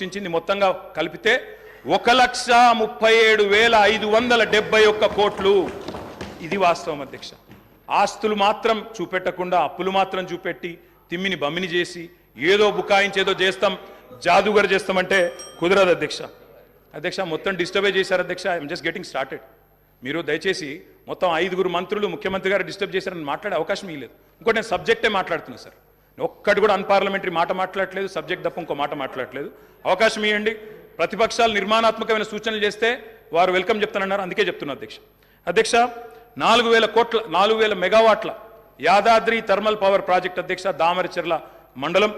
సృష్టించింది మొత్తంగా కలిపితే 1,37,571 కోట్లు. ఇది వాస్తవం అధ్యక్ష. ఆస్తులు మాత్రం చూపెట్టకుండా అప్పులు మాత్రం చూపెట్టి తిమ్మిని బమ్మిని చేసి ఏదో బుకాయించేదో చేస్తాం, జాదుగర్ చేస్తామంటే కుదరదు అధ్యక్ష. అధ్యక్ష మొత్తం డిస్టర్బే చేశారు అధ్యక్ష. I'm just getting started. మీరు దయచేసి మొత్తం 5 మంత్రులు ముఖ్యమంత్రి గారు డిస్టర్బ్ చేశారని మాట్లాడే అవకాశం ఇవ్వలేదు. ఇంకోటి నేను సబ్జెక్టే మాట్లాడుతున్నాను సార్. ఒక్కటి కూడా అన్పార్లమెంటరీ మాట మాట్లాడలేదు, సబ్జెక్ట్ తప్ప ఇంకో మాట మాట్లాడలేదు. అవకాశం ఇవ్వండి. ప్రతిపక్షాలు నిర్మాణాత్మకమైన సూచనలు చేస్తే వారు వెల్కమ్ చెప్తానన్నారు, అందుకే చెప్తున్నా అధ్యక్ష. అధ్యక్ష 4,000 మెగావాట్ల యాదాద్రి థర్మల్ పవర్ ప్రాజెక్ట్ అధ్యక్ష దామరచెర్ల మండలం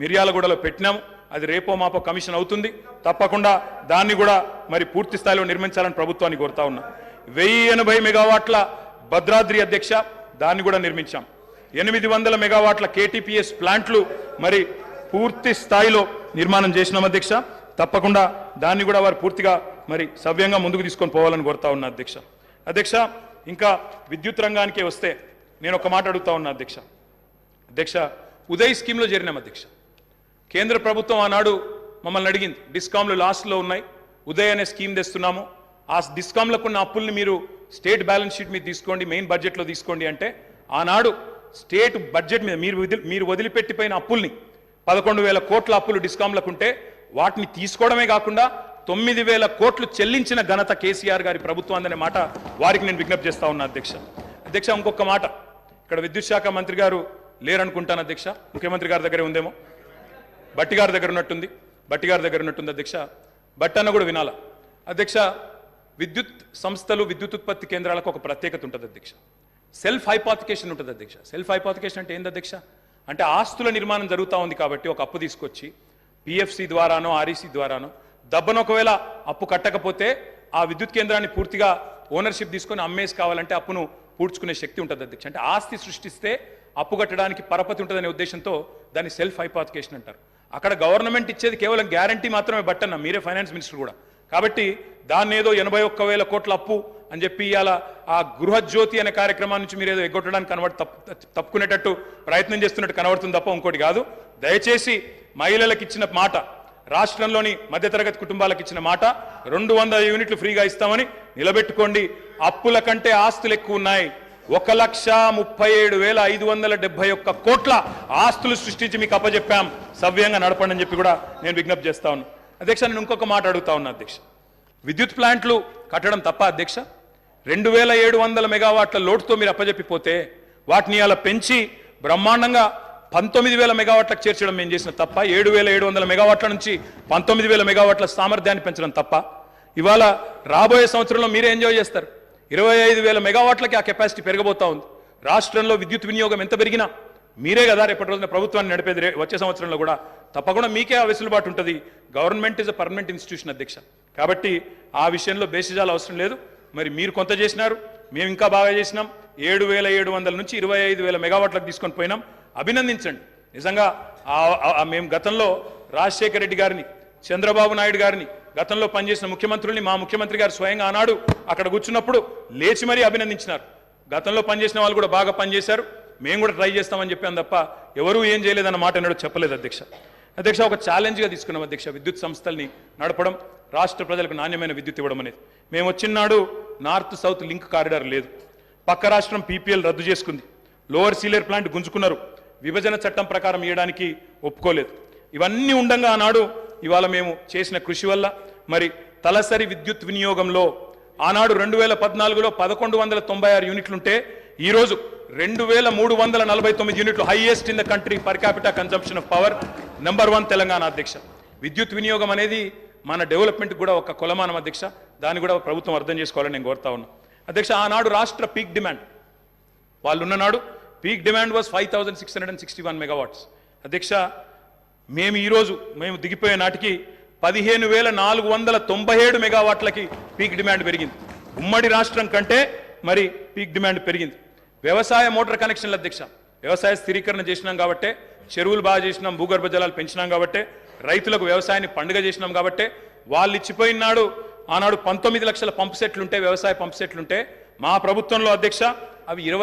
మిర్యాలగూడలో పెట్టినాము. అది రేపో మాపో కమిషన్ అవుతుంది. తప్పకుండా దాన్ని కూడా మరి పూర్తి స్థాయిలో నిర్మించాలని ప్రభుత్వాన్ని కోరుతా ఉన్నా. 1080 మెగావాట్ల భద్రాద్రి అధ్యక్ష, దాన్ని కూడా నిర్మించాం. 800 మెగావాట్ల కేటీపీఎస్ ప్లాంట్లు మరి పూర్తి స్థాయిలో నిర్మాణం చేసినాం అధ్యక్ష. తప్పకుండా దాన్ని కూడా వారు పూర్తిగా మరి సవ్యంగా ముందుకు తీసుకొని పోవాలని కోరుతా ఉన్నా అధ్యక్ష. అధ్యక్ష ఇంకా విద్యుత్ రంగానికే వస్తే నేను ఒక మాట అడుగుతా ఉన్నా అధ్యక్ష. అధ్యక్ష ఉదయ్ స్కీమ్లో చేరినాం అధ్యక్ష. కేంద్ర ప్రభుత్వం ఆనాడు మమ్మల్ని అడిగింది, డిస్కామ్లు లాస్ట్లో ఉన్నాయి, ఉదయ్ అనే స్కీమ్ తెస్తున్నాము, ఆ డిస్కామ్లకు ఉన్న అప్పుల్ని మీరు స్టేట్ బ్యాలెన్స్ షీట్ మీద తీసుకోండి, మెయిన్ బడ్జెట్లో తీసుకోండి అంటే ఆనాడు స్టేట్ బడ్జెట్ మీద మీరు వదిలిపెట్టిపోయిన అప్పుల్ని 11,000 కోట్ల అప్పులు డిస్కామ్లకు ఉంటే వాటిని తీసుకోవడమే కాకుండా 9,000 కోట్లు చెల్లించిన ఘనత కేసీఆర్ గారి ప్రభుత్వం అనే మాట వారికి నేను విజ్ఞప్తి చేస్తా ఉన్నా అధ్యక్ష. అధ్యక్ష ఇంకొక మాట, ఇక్కడ విద్యుత్ శాఖ మంత్రి గారు లేరనుకుంటాను అధ్యక్ష, ముఖ్యమంత్రి గారి దగ్గరే ఉందేమో, బట్టి గారి దగ్గర ఉన్నట్టుంది అధ్యక్ష. బట్టన్న కూడా వినాల అధ్యక్ష. విద్యుత్ సంస్థలు విద్యుత్ ఉత్పత్తి కేంద్రాలకు ఒక ప్రత్యేకత ఉంటుంది అధ్యక్ష. సెల్ఫ్ హైపాతికేషన్ ఉంటుంది అధ్యక్ష. సెల్ఫ్ హైపాతికేషన్ అంటే ఏంది అధ్యక్ష? అంటే ఆస్తుల నిర్మాణం జరుగుతూ ఉంది కాబట్టి ఒక అప్పు తీసుకొచ్చి పిఎఫ్సి ద్వారానో ఆర్ఈసి ద్వారానో దబ్బను ఒకవేళ అప్పు కట్టకపోతే ఆ విద్యుత్ కేంద్రాన్ని పూర్తిగా ఓనర్షిప్ తీసుకొని అమ్మేసి కావాలంటే అప్పును పూడ్చుకునే శక్తి ఉంటుంది అధ్యక్ష. అంటే ఆస్తి సృష్టిస్తే అప్పు కట్టడానికి పరపతి ఉంటుందనే ఉద్దేశంతో దాన్ని సెల్ఫ్ హైపాతికేషన్ అంటారు. అక్కడ గవర్నమెంట్ ఇచ్చేది కేవలం గ్యారంటీ మాత్రమే బట్టన్న, మీరే ఫైనాన్స్ మినిస్టర్ కూడా. కాబట్టి దాన్ని ఏదో 81,000 కోట్ల అప్పు అని చెప్పి ఇవాళ ఆ గృహజ్యోతి అనే కార్యక్రమం నుంచి మీరు ఏదో ఎగ్గొట్టడానికి తప్పుకునేటట్టు ప్రయత్నం చేస్తున్నట్టు కనబడుతుంది తప్ప ఇంకోటి కాదు. దయచేసి మహిళలకు ఇచ్చిన మాట, రాష్ట్రంలోని మధ్యతరగతి కుటుంబాలకు ఇచ్చిన మాట 200 యూనిట్లు ఫ్రీగా ఇస్తామని నిలబెట్టుకోండి. అప్పుల కంటే ఆస్తులు ఎక్కువ ఉన్నాయి. 1,37,571 కోట్ల ఆస్తులు సృష్టించి మీకు అప్పచెప్పాం, సవ్యంగా నడపండి అని చెప్పి కూడా నేను విజ్ఞప్తి చేస్తా ఉన్నా అధ్యక్ష. నేను ఇంకొక మాట అడుగుతా ఉన్నా అధ్యక్ష. విద్యుత్ ప్లాంట్లు కట్టడం తప్ప అధ్యక్ష? 2,700 మెగావాట్ల లోటుతో మీరు అప్పచెప్పిపోతే వాటిని అలా పెంచి బ్రహ్మాండంగా 19,000 మెగావాట్లకు చేర్చడం మేము చేసిన తప్ప? 7,700 మెగావాట్ల నుంచి 19,000 మెగావాట్ల సామర్థ్యాన్ని పెంచడం తప్ప? ఇవాళ రాబోయే సంవత్సరంలో మీరే ఎంజాయ్ చేస్తారు. 25,000 మెగావాట్లకి ఆ కెపాసిటీ పెరగబోతా ఉంది. రాష్ట్రంలో విద్యుత్ వినియోగం ఎంత పెరిగినా మీరే కదా రేపటి రోజున ప్రభుత్వాన్ని నడిపేది. వచ్చే సంవత్సరంలో కూడా తప్పకుండా మీకే ఆ వెసులుబాటు ఉంటుంది. Government is a permanent institution అధ్యక్ష. కాబట్టి ఆ విషయంలో బేసిజాలు అవసరం లేదు. మరి మీరు కొంత చేసినారు, మేము ఇంకా బాగా చేసినాం. 7,700 నుంచి 25,000 మెగావాట్లకు తీసుకొని పోయినాం. అభినందించండి. నిజంగా మేము గతంలో రాజశేఖర రెడ్డి గారిని, చంద్రబాబు నాయుడు గారిని, గతంలో పనిచేసిన ముఖ్యమంత్రుల్ని మా ముఖ్యమంత్రి గారు స్వయంగా ఆనాడు అక్కడ కూర్చున్నప్పుడు లేచి మరీ అభినందించినారు. గతంలో పనిచేసిన వాళ్ళు కూడా బాగా పనిచేశారు, మేము కూడా ట్రై చేస్తామని చెప్పాం తప్ప ఎవరూ ఏం చేయలేదన్న మాట అన్నాడు చెప్పలేదు అధ్యక్ష. అధ్యక్ష ఒక ఛాలెంజ్గా తీసుకున్నాం అధ్యక్ష విద్యుత్ సంస్థల్ని నడపడం, రాష్ట్ర ప్రజలకు నాణ్యమైన విద్యుత్ ఇవ్వడం అనేది. మేము వచ్చినాడు నార్త్ సౌత్ లింక్ కారిడార్ లేదు, పక్క రాష్ట్రం పీపీఎల్ రద్దు చేసుకుంది, లోవర్ సీలేర్ ప్లాంట్ గుంజుకున్నారు, విభజన చట్టం ప్రకారం ఇవ్వడానికి ఒప్పుకోలేదు. ఇవన్నీ ఉండగా ఆనాడు ఇవాళ మేము చేసిన కృషి వల్ల మరి తలసరి విద్యుత్ వినియోగంలో ఆనాడు 2014లో 1,196 యూనిట్లుంటే ఈరోజు 2,349 యూనిట్లు, highest in the country per capital consumption of power, number 1 Telangana అధ్యక్ష. విద్యుత్ వినియోగం అనేది మన డెవలప్మెంట్ కూడా ఒక కొలమానం అధ్యక్ష. దాన్ని కూడా ప్రభుత్వం అర్థం చేసుకోవాలని నేను కోరుతా ఉన్నా అధ్యక్ష. ఆనాడు రాష్ట్ర పీక్ డిమాండ్ వాళ్ళు ఉన్ననాడు పీక్ డిమాండ్ వాజ్ 5,661 మెగావాట్స్ అధ్యక్ష. మేము దిగిపోయే నాటికి 15,497 మెగావాట్లకి పీక్ డిమాండ్ పెరిగింది. ఉమ్మడి రాష్ట్రం కంటే మరి పీక్ డిమాండ్ పెరిగింది. వ్యవసాయ మోటార్ కనెక్షన్ల అధ్యక్ష, వ్యవసాయ స్థిరీకరణ చేసినాం కాబట్టే, చెరువులు బాగా చేసినాం, భూగర్భ జలాలు పెంచినాం కాబట్టే, రైతులకు వ్యవసాయాన్ని పండుగ చేసినాం కాబట్టే వాళ్ళు ఇచ్చిపోయినాడు. ఆనాడు 19 లక్షల పంప్ సెట్లుంటే, వ్యవసాయ పంప్ సెట్లుంటే మా ప్రభుత్వంలో అధ్యక్ష అవి